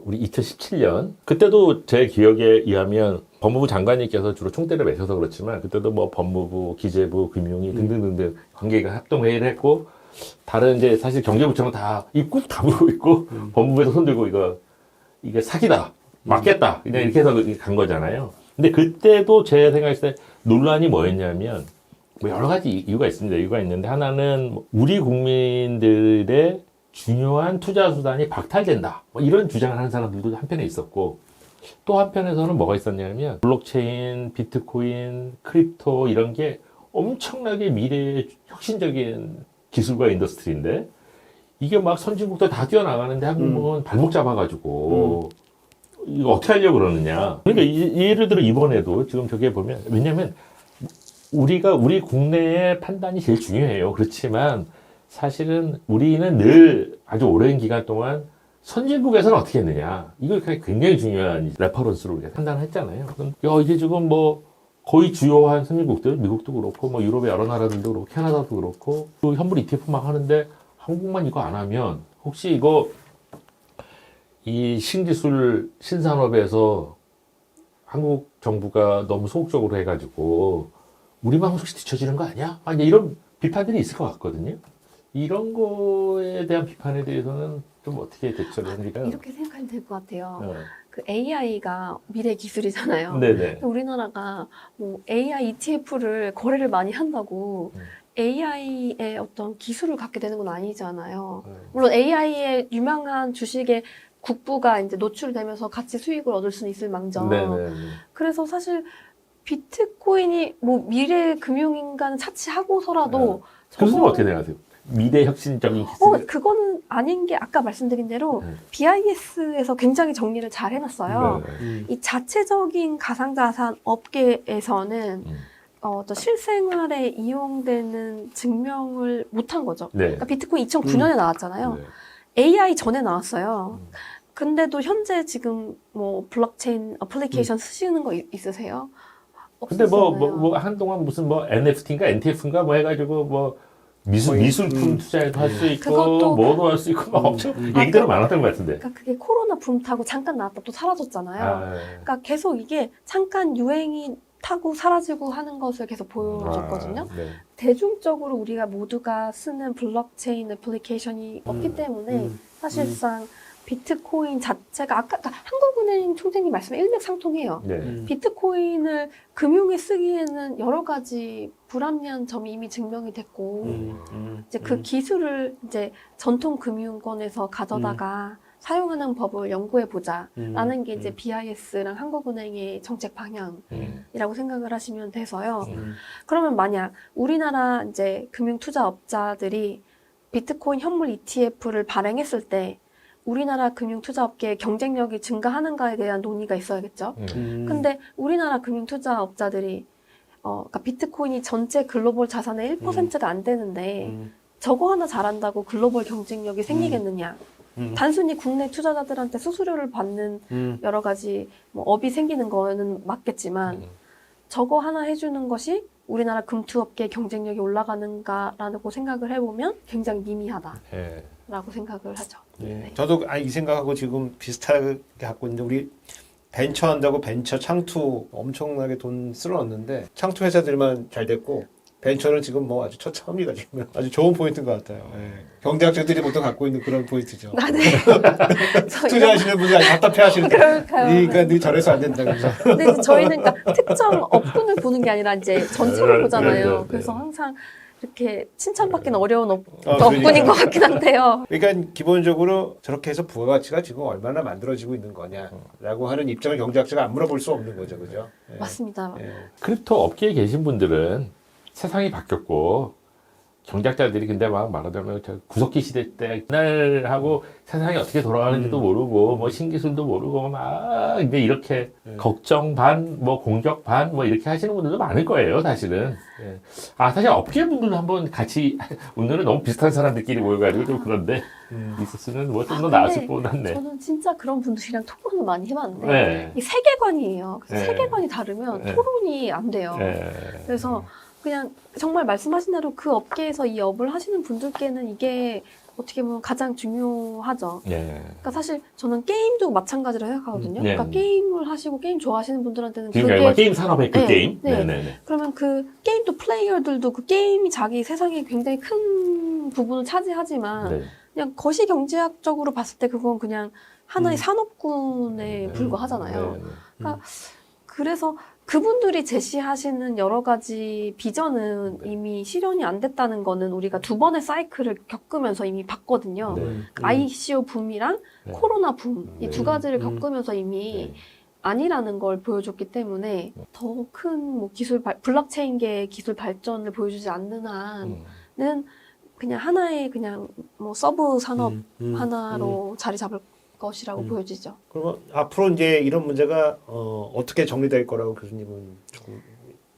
우리 2017년 그때도 제 기억에 의하면 법무부 장관님께서 주로 총대를 매셔서 그렇지만 그때도 뭐 법무부, 기재부, 금융위 등등등등 관계가 합동회의를 했고 다른 이제 사실 경제부처는 다 입국 다물고 있고 법무부에서 손들고 이게 사기다, 맞겠다 그냥 이렇게 해서 간 거잖아요. 근데 그때도 제 생각했을 때 논란이 뭐였냐면 뭐 여러 가지 이유가 있습니다. 이유가 있는데 하나는 우리 국민들의 중요한 투자 수단이 박탈된다. 뭐 이런 주장을 하는 사람들도 한편에 있었고 또 한편에서는 뭐가 있었냐면 블록체인, 비트코인, 크립토 이런 게 엄청나게 미래의 혁신적인 기술과 인더스트리인데 이게 막 선진국도 다 뛰어나가는데 한국은 발목 잡아가지고 이거 어떻게 하려고 그러느냐. 그러니까 예를 들어 이번에도 지금 저기에 보면 왜냐면 우리 국내의 판단이 제일 중요해요. 그렇지만 사실은 우리는 늘 아주 오랜 기간 동안 선진국에서는 어떻게 했느냐. 이걸 굉장히 중요한 레퍼런스로 우리가 판단을 했잖아요. 이게 지금 뭐 거의 주요한 선진국들, 미국도 그렇고, 뭐 유럽의 여러 나라들도 그렇고, 캐나다도 그렇고, 또 현물 ETF 막 하는데 한국만 이거 안 하면 혹시 이거 이 신기술 신산업에서 한국 정부가 너무 소극적으로 해가지고 우리만 혹시 뒤처지는 거 아니야? 이제 이런 비판들이 있을 것 같거든요. 이런 거에 대한 비판에 대해서는 좀 어떻게 대처를 합니까? 이렇게 생각하면 될 것 같아요. 그 AI가 미래 기술이잖아요. 네네. 우리나라가 뭐 AI ETF를 거래를 많이 한다고 AI의 어떤 기술을 갖게 되는 건 아니잖아요. 물론 AI의 유명한 주식에 국부가 이제 노출되면서 같이 수익을 얻을 수는 있을 망정. 네네. 그래서 사실 비트코인이 뭐 미래 금융인간을 차치하고서라도 교수님 어떻게 생각하세요? 미래 혁신적인 기술? 그거는 아닌 게 아까 말씀드린 대로 BIS에서 굉장히 정리를 잘 해놨어요. 이 자체적인 가상자산 업계에서는 또 실생활에 이용되는 증명을 못한 거죠. 네. 그러니까 비트코인 2009년에 나왔잖아요. 네. AI 전에 나왔어요. 근데도 현재 지금 뭐 블록체인 어플리케이션 쓰시는 거 있으세요? 근데 없으시잖아요. 뭐 한동안 무슨 뭐 NFT인가 NTF인가 뭐 해가지고 뭐 미술품 투자도 할 수 있고 그것도 뭐도 할 수 있고 막 엄청 얘기들은 많았던 것 같은데. 그러니까 그게 코로나 붐 타고 잠깐 나왔다 또 사라졌잖아요. 그러니까 계속 이게 잠깐 유행이 타고 사라지고 하는 것을 계속 보여줬거든요. 네. 대중적으로 우리가 모두가 쓰는 블록체인 애플리케이션이 없기 때문에 사실상 비트코인 자체가 아까 그러니까 한국은행 총재님 말씀에 일맥상통해요. 네. 비트코인을 금융에 쓰기에는 여러 가지 불합리한 점이 이미 증명이 됐고 이제 그 기술을 이제 전통 금융권에서 가져다가 사용하는 법을 연구해 보자라는 게 이제 BIS랑 한국은행의 정책 방향이라고 생각을 하시면 돼서요. 그러면 만약 우리나라 이제 금융투자업자들이 비트코인 현물 ETF를 발행했을 때 우리나라 금융투자업계의 경쟁력이 증가하는가에 대한 논의가 있어야겠죠. 근데 우리나라 금융투자업자들이 그러니까 비트코인이 전체 글로벌 자산의 1%가 안 되는데 저거 하나 잘한다고 글로벌 경쟁력이 생기겠느냐. 단순히 국내 투자자들한테 수수료를 받는 여러 가지 뭐 업이 생기는 거는 맞겠지만 저거 하나 해주는 것이 우리나라 금투업계의 경쟁력이 올라가는가라고 생각을 해보면 굉장히 미미하다라고 생각을 하죠. 네. 저도 이 생각하고 지금 비슷하게 갖고 있는데 우리 벤처 한다고 벤처 창투 엄청나게 돈 쓸어넣는데 창투 회사들만 잘 됐고 벤처는 지금 뭐 아주 처참합니다. 지금 아주 좋은 포인트인 것 같아요. 네. 경제학자들이 보통 갖고 있는 그런 포인트죠. 네. 투자하시는 분이 아주 답답해하시는. 그러니까요. 그러니까 네 저래서 안 된다 그래서. 근데 이제 저희는 그러니까 특정 업군을 보는 게 아니라 이제 전체를 보잖아요. 그래서 항상 이렇게 칭찬받기는 어려운 업군인 것 같긴 한데요. 그러니까 기본적으로 저렇게 해서 부가가치가 지금 얼마나 만들어지고 있는 거냐라고 하는 입장을 경제학자가 안 물어볼 수 없는 거죠, 그죠? 예. 맞습니다. 예. 크립토 업계에 계신 분들은 세상이 바뀌었고 경제학자들이 근데 막 말하자면 저 구석기 시대 때 그날하고 세상이 어떻게 돌아가는지도 모르고 뭐 신기술도 모르고 막 이제 이렇게 걱정 반 뭐 공격 반 뭐 이렇게 하시는 분들도 많을 거예요 사실은. 예. 사실 업계 분들은 한번 같이 오늘은 너무 비슷한 사람들끼리 모여가지고 좀 그런데 있었으면 뭐 좀 더 나았을 것 같네. 저는 진짜 그런 분들이랑 토론을 많이 해봤는데 네. 이 세계관이에요. 그래서 네. 세계관이 다르면 네. 토론이 안 돼요. 예. 그래서 그냥 정말 말씀하신 대로 그 업계에서 이 업을 하시는 분들께는 이게 어떻게 보면 가장 중요하죠. 네. 그러니까 사실 저는 게임도 마찬가지라 생각하거든요. 네. 그러니까 게임을 하시고 게임 좋아하시는 분들한테는 지금 그게 결과 게임 산업의 그 네, 게임. 네. 네네네. 그러면 그 게임도 플레이어들도 그 게임이 자기 세상에 굉장히 큰 부분을 차지하지만 네. 그냥 거시경제학적으로 봤을 때 그건 그냥 하나의 산업군에 네. 불과하잖아요. 네, 네. 그러니까 그래서 그분들이 제시하시는 여러 가지 비전은 네. 이미 실현이 안 됐다는 거는 우리가 두 번의 사이클을 겪으면서 이미 봤거든요. 네. ICO 붐이랑 네. 코로나 붐, 이 두 네. 가지를 겪으면서 이미 네. 아니라는 걸 보여줬기 때문에 더 큰 뭐 블록체인계의 기술 발전을 보여주지 않는 한은 그냥 하나의 그냥 뭐 서브 산업 하나로 자리 잡을 것이라고 보여지죠. 그러면 앞으로 이제 이런 문제가 어떻게 정리될 거라고 교수님은 조금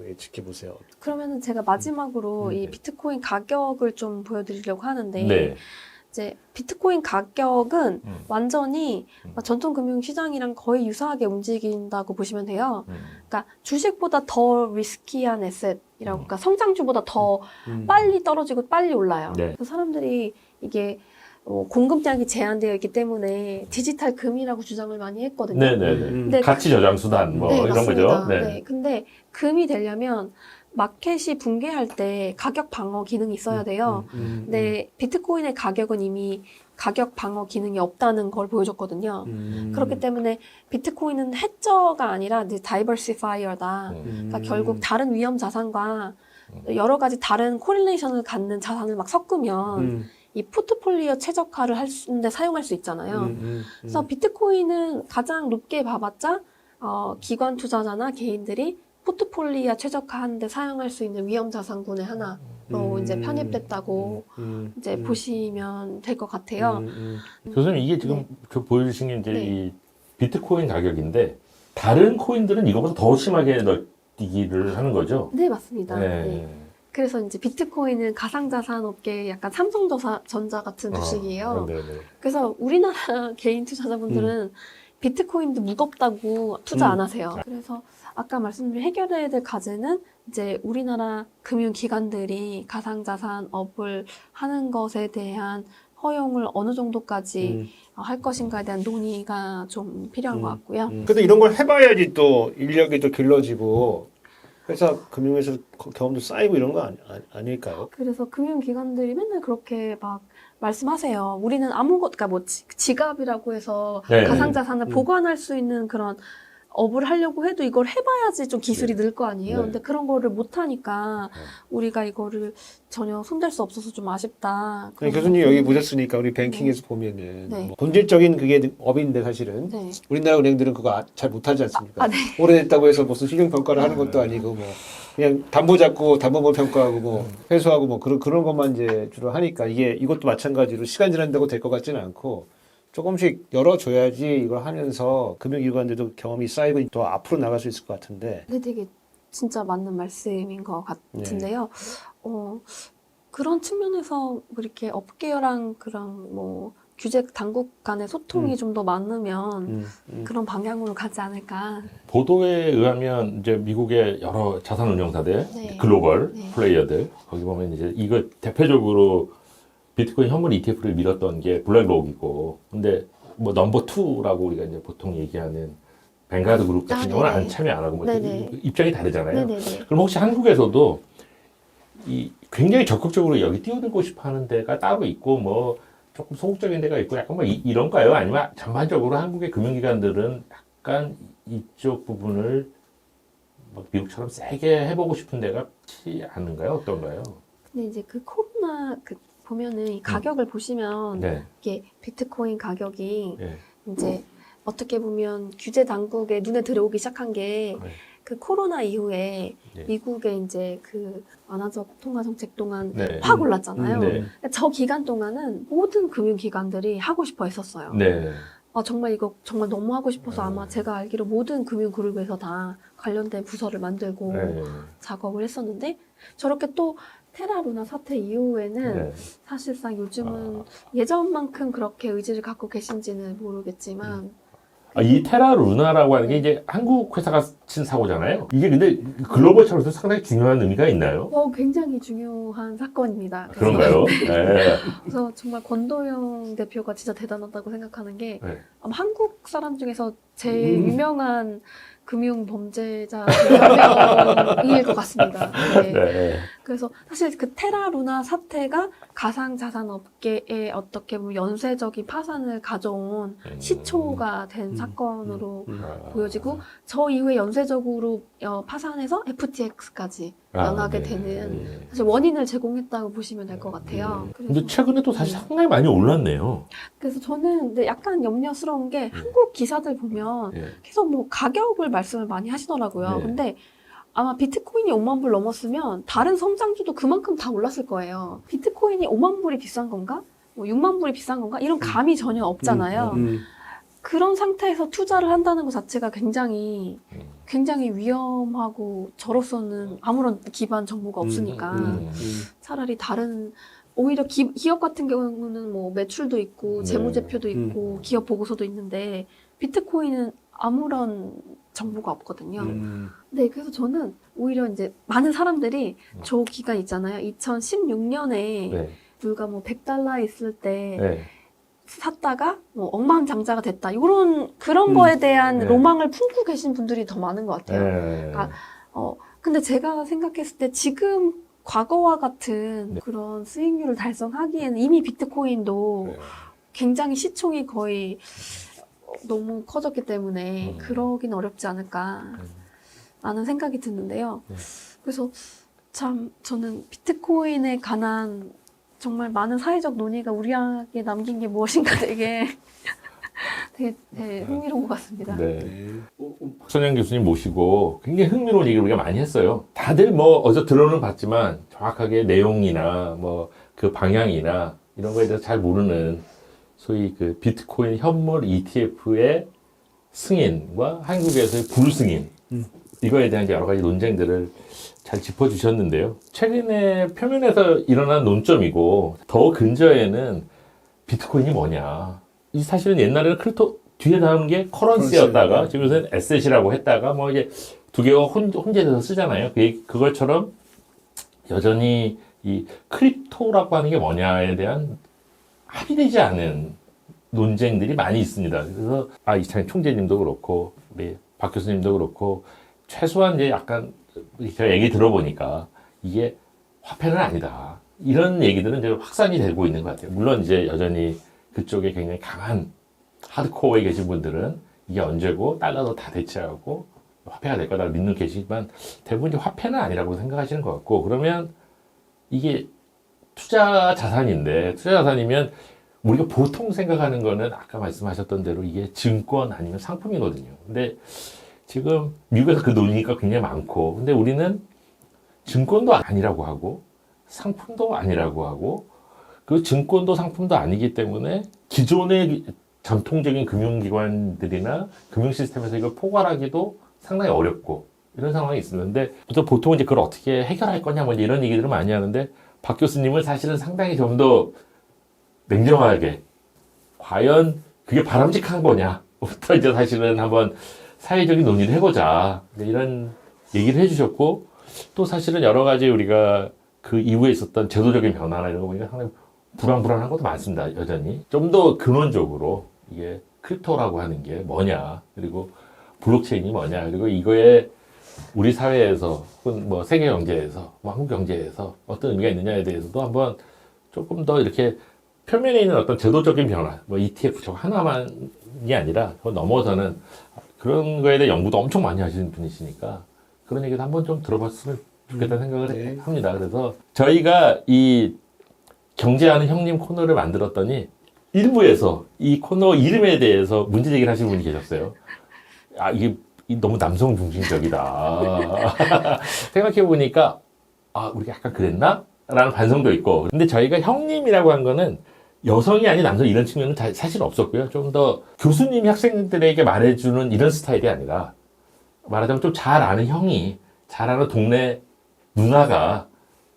예측해 보세요. 그러면은 제가 마지막으로 이 네. 비트코인 가격을 좀 보여드리려고 하는데 네. 이제 비트코인 가격은 음. 완전히 전통 금융 시장이랑 거의 유사하게 움직인다고 보시면 돼요. 그러니까 주식보다 더 리스키한 에셋이라고, 그러니까 성장주보다 더 빨리 떨어지고 빨리 올라요. 네. 그래서 사람들이 이게 공급량이 제한되어 있기 때문에 디지털 금이라고 주장을 많이 했거든요. 네네네. 근데 가치 저장 수단 뭐 네, 이런 맞습니다. 거죠. 네. 네. 근데 금이 되려면 마켓이 붕괴할 때 가격 방어 기능이 있어야 돼요. 근데 비트코인의 가격은 이미 가격 방어 기능이 없다는 걸 보여줬거든요. 그렇기 때문에 비트코인은 해저가 아니라 이제 다이버시파이어다. 그러니까 결국 다른 위험 자산과 여러 가지 다른 코릴레이션을 갖는 자산을 막 섞으면 이 포트폴리오 최적화를 하는데 사용할 수 있잖아요. 그래서 비트코인은 가장 높게 봐봤자 기관 투자자나 개인들이 포트폴리오 최적화하는데 사용할 수 있는 위험 자산군의 하나로 이제 편입됐다고 이제 보시면 될 것 같아요. 교수님 이게 지금 보여주신 게 이제 이 비트코인 가격인데 다른 코인들은 이거보다 더 심하게 뛰기를 하는 거죠? 네, 맞습니다. 네. 네. 그래서 이제 비트코인은 가상자산 업계의 약간 삼성전자 같은 주식이에요. 네네. 그래서 우리나라 개인 투자자분들은 비트코인도 무겁다고 투자 안 하세요. 그래서 아까 말씀드린 해결해야 될 과제는 이제 우리나라 금융기관들이 가상자산 업을 하는 것에 대한 허용을 어느 정도까지 할 것인가에 대한 논의가 좀 필요한 것 같고요. 근데 이런 걸 해봐야지 또 인력이 또 길러지고 회사 금융에서 경험도 쌓이고 이런 거 아닐까요? 그래서 금융기관들이 맨날 그렇게 막 말씀하세요. 우리는 아무것, 그러니까 뭐 지갑이라고 해서 네. 가상자산을 보관할 수 있는 그런 업을 하려고 해도 이걸 해봐야지 좀 기술이 늘 거 아니에요. 네. 근데 그런 거를 못하니까 우리가 이거를 전혀 손댈 수 없어서 좀 아쉽다. 네, 교수님 여기 보셨으니까 우리 뱅킹에서 보면은 네. 뭐 본질적인 그게 업인데 사실은 네. 우리나라 은행들은 그거 잘 못하지 않습니까? 네. 오래됐다고 해서 무슨 실용 평가를 하는 것도 아니고 뭐 그냥 담보 잡고 담보물 평가하고 뭐 회수하고 뭐 그런 것만 이제 주로 하니까 이것도 마찬가지로 시간 지난다고 될 것 같지는 않고 조금씩 열어줘야지 이걸 하면서 금융기관들도 경험이 쌓이고 더 앞으로 나갈 수 있을 것 같은데. 근데 되게 진짜 맞는 말씀인 것 같은데요. 그런 측면에서 뭐 이렇게 업계랑 그런 뭐 규제 당국 간의 소통이 좀 더 많으면 그런 방향으로 가지 않을까. 보도에 의하면 이제 미국의 여러 자산 운용사들, 네. 글로벌 네. 플레이어들 거기 보면 이제 이거 대표적으로 비트코인 현물 ETF를 밀었던 게 블랙록이고, 근데 뭐 넘버 2라고 우리가 이제 보통 얘기하는 뱅가드 그룹 같은 경우는 네네. 안 참여 안 하고 뭐 네네. 입장이 다르잖아요. 네네네. 그럼 혹시 한국에서도 이 굉장히 적극적으로 여기 뛰어들고 싶어하는 데가 따로 있고 뭐 조금 소극적인 데가 있고 약간 뭐 이런가요? 아니면 전반적으로 한국의 금융기관들은 약간 이쪽 부분을 뭐 미국처럼 세게 해보고 싶은 데가 있지 않은가요? 어떤가요? 근데 이제 그 코로나 보면은 이 가격을 보시면 네. 이게 비트코인 가격이 네. 이제 어떻게 보면 규제 당국의 눈에 들어오기 시작한 게 네. 그 코로나 이후에 네. 미국의 이제 그 완화적 통화 정책 동안 네. 확 올랐잖아요. 네. 저 기간 동안은 모든 금융기관들이 하고 싶어 했었어요. 네. 정말 이거 정말 너무 하고 싶어서 네. 아마 제가 알기로 모든 금융그룹에서 다 관련된 부서를 만들고 네. 작업을 했었는데 저렇게 또 테라루나 사태 이후에는 네. 사실상 요즘은 예전만큼 그렇게 의지를 갖고 계신지는 모르겠지만 이 테라 루나라고 하는 게 이제 한국 회사가 친 사고잖아요. 이게 근데 글로벌 차원에서 상당히 중요한 의미가 있나요? 굉장히 중요한 사건입니다. 그런가요? 네. 그래서 정말 권도영 대표가 진짜 대단하다고 생각하는 게 네. 아마 한국 사람 중에서 제일 유명한 금융 범죄자 중에 한 명일 것 같습니다. 네. 네. 그래서 사실 그 테라루나 사태가 가상자산 업계에 어떻게 보면 연쇄적인 파산을 가져온 시초가 된 사건으로 보여지고 저 이후에 연쇄적으로 파산해서 FTX까지 연하게 되는 사실 원인을 제공했다고 보시면 될 것 같아요. 근데 최근에 또 다시 상당히 많이 올랐네요. 그래서 저는 근데 약간 염려스러운 게 한국 기사들 보면 계속 뭐 가격을 말씀을 많이 하시더라고요. 네. 근데 아마 비트코인이 5만 불 넘었으면 다른 성장주도 그만큼 다 올랐을 거예요. 비트코인이 5만 불이 비싼 건가? 뭐 6만 불이 비싼 건가? 이런 감이 전혀 없잖아요. 그런 상태에서 투자를 한다는 것 자체가 굉장히 위험하고 저로서는 아무런 기반 정보가 없으니까 차라리 다른 오히려 기업 같은 경우는 뭐 매출도 있고 네. 재무제표도 있고 기업 보고서도 있는데 비트코인은 아무런 정보가 없거든요. 네, 그래서 저는 오히려 이제 많은 사람들이 저 기간 있잖아요. 2016년에 네. 불과 뭐 100달러 있을 때 네. 샀다가 뭐 억만장자가 됐다. 그런 거에 대한 네. 로망을 품고 계신 분들이 더 많은 것 같아요. 네. 그러니까 근데 제가 생각했을 때 지금 과거와 같은 네. 그런 수익률을 달성하기에는 이미 비트코인도 네. 굉장히 시총이 거의 너무 커졌기 때문에 그러긴 어렵지 않을까 라는 생각이 드는데요. 그래서 참 저는 비트코인에 관한 정말 많은 사회적 논의가 우리에게 남긴 게 무엇인가 되게 흥미로운 것 같습니다. 네. 박선영 교수님 모시고 굉장히 흥미로운 얘기를 우리가 많이 했어요. 다들 뭐 어디서 들어는 봤지만 정확하게 내용이나 뭐 그 방향이나 이런 거에 대해서 잘 모르는 소위 그 비트코인 현물 ETF의 승인과 한국에서의 불승인 이거에 대한 여러 가지 논쟁들을 잘 짚어주셨는데요. 최근에 표면에서 일어난 논점이고 더 근저에는 비트코인이 뭐냐. 이 사실은 옛날에는 크립토 뒤에 나오는 게 커런시였다가 지금은 에셋이라고 했다가 뭐 이제 두 개가 혼재돼서 쓰잖아요. 그것처럼 여전히 이 크립토라고 하는 게 뭐냐에 대한 합의되지 않은 논쟁들이 많이 있습니다. 그래서 이창희 총재님도 그렇고 박 교수님도 그렇고 최소한 이제 약간 제가 얘기 들어보니까 이게 화폐는 아니다. 이런 얘기들은 이제 확산이 되고 있는 것 같아요. 물론 이제 여전히 그쪽에 굉장히 강한 하드코어에 계신 분들은 이게 언제고 달러도 다 대체하고 화폐가 될 거다 믿는 계시지만 대부분 이제 화폐는 아니라고 생각하시는 것 같고 그러면 이게 투자 자산인데 투자 자산이면 우리가 보통 생각하는 거는 아까 말씀하셨던 대로 이게 증권 아니면 상품이거든요. 근데 지금 미국에서 그 논의가 굉장히 많고 근데 우리는 증권도 아니라고 하고 상품도 아니라고 하고 그 증권도 상품도 아니기 때문에 기존의 전통적인 금융기관들이나 금융시스템에서 이걸 포괄하기도 상당히 어렵고 이런 상황이 있었는데 보통 이제 그걸 어떻게 해결할 거냐 뭐 이런 얘기들을 많이 하는데 박 교수님은 사실은 상당히 좀 더 냉정하게 과연 그게 바람직한 거냐부터 이제 사실은 한번 사회적인 논의를 해보자 이런 얘기를 해주셨고 또 사실은 여러 가지 우리가 그 이후에 있었던 제도적인 변화나 이런 거 보니까 상당히 불안한 것도 많습니다. 여전히 좀 더 근원적으로 이게 크립토라고 하는 게 뭐냐 그리고 블록체인이 뭐냐 그리고 이거에 우리 사회에서 혹은 뭐 세계 경제에서 뭐 한국 경제에서 어떤 의미가 있느냐에 대해서도 한번 조금 더 이렇게 표면에 있는 어떤 제도적인 변화 뭐 ETF 저거 하나만이 아니라 더 넘어서는 그런 거에 대해 연구도 엄청 많이 하시는 분이시니까 그런 얘기도 한번 좀 들어봤으면 좋겠다는 생각을 합니다. 그래서 저희가 이 경제하는 형님 코너를 만들었더니 일부에서 이 코너 이름에 대해서 문제 제기를 하시는 분이 계셨어요. 이게 너무 남성 중심적이다. 생각해보니까 우리가 약간 그랬나? 라는 반성도 있고 근데 저희가 형님이라고 한 거는 여성이 아닌 남성 이런 측면은 사실 없었고요. 좀 더 교수님이 학생들에게 말해주는 이런 스타일이 아니라 말하자면 좀 잘 아는 형이 잘 아는 동네 누나가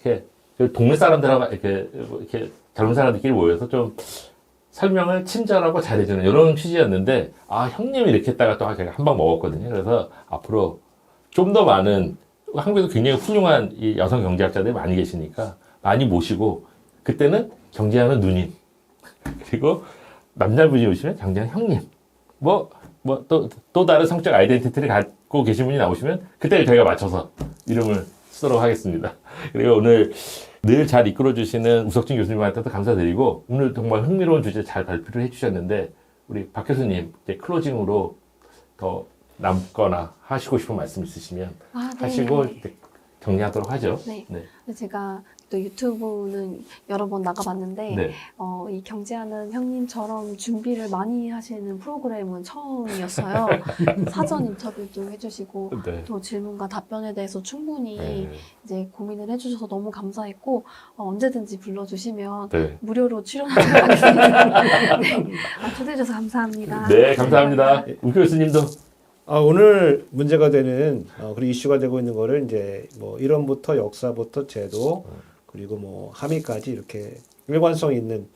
이렇게 동네 사람들하고 이렇게 젊은 사람들끼리 모여서 좀 설명을 친절하고 잘해주는 이런 취지였는데 아 형님이 이렇게 했다가 또 제가 한 방 먹었거든요. 그래서 앞으로 좀 더 많은 한국에도 굉장히 훌륭한 이 여성 경제학자들이 많이 계시니까 많이 모시고 그때는 경제하는 누님 그리고 남자분이 오시면 경제하는 형님 또 다른 성적 아이덴티티를 갖고 계신 분이 나오시면 그때 저희가 맞춰서 이름을 쓰도록 하겠습니다. 그리고 오늘 늘 잘 이끌어 주시는 우석진 교수님한테도 감사드리고 오늘 정말 흥미로운 주제 잘 발표를 해주셨는데 우리 박 교수님 이제 클로징으로 더 남거나 하시고 싶은 말씀 있으시면 네. 하시고 이제 정리하도록 하죠. 네. 네. 근데 제가 또 유튜브는 여러 번 나가봤는데 네. 이 경제하는 형님처럼 준비를 많이 하시는 프로그램은 처음이었어요. 사전 인터뷰도 해주시고 네. 또 질문과 답변에 대해서 충분히 네. 이제 고민을 해주셔서 너무 감사했고 언제든지 불러주시면 네. 무료로 출연하도록 하겠습니다. 네. 초대해주셔서 감사합니다. 네, 감사합니다. 우 교수님도 오늘 문제가 되는 그리고 이슈가 되고 있는 거를 이제 뭐 이론부터 역사부터 제도 그리고 뭐 함의까지 이렇게 일관성 있는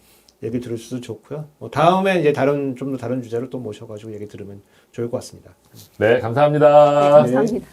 얘기 들을 수도 좋고요. 다음에 이제 좀 더 다른 주제로 또 모셔가지고 얘기 들으면 좋을 것 같습니다. 네, 감사합니다. 감사합니다.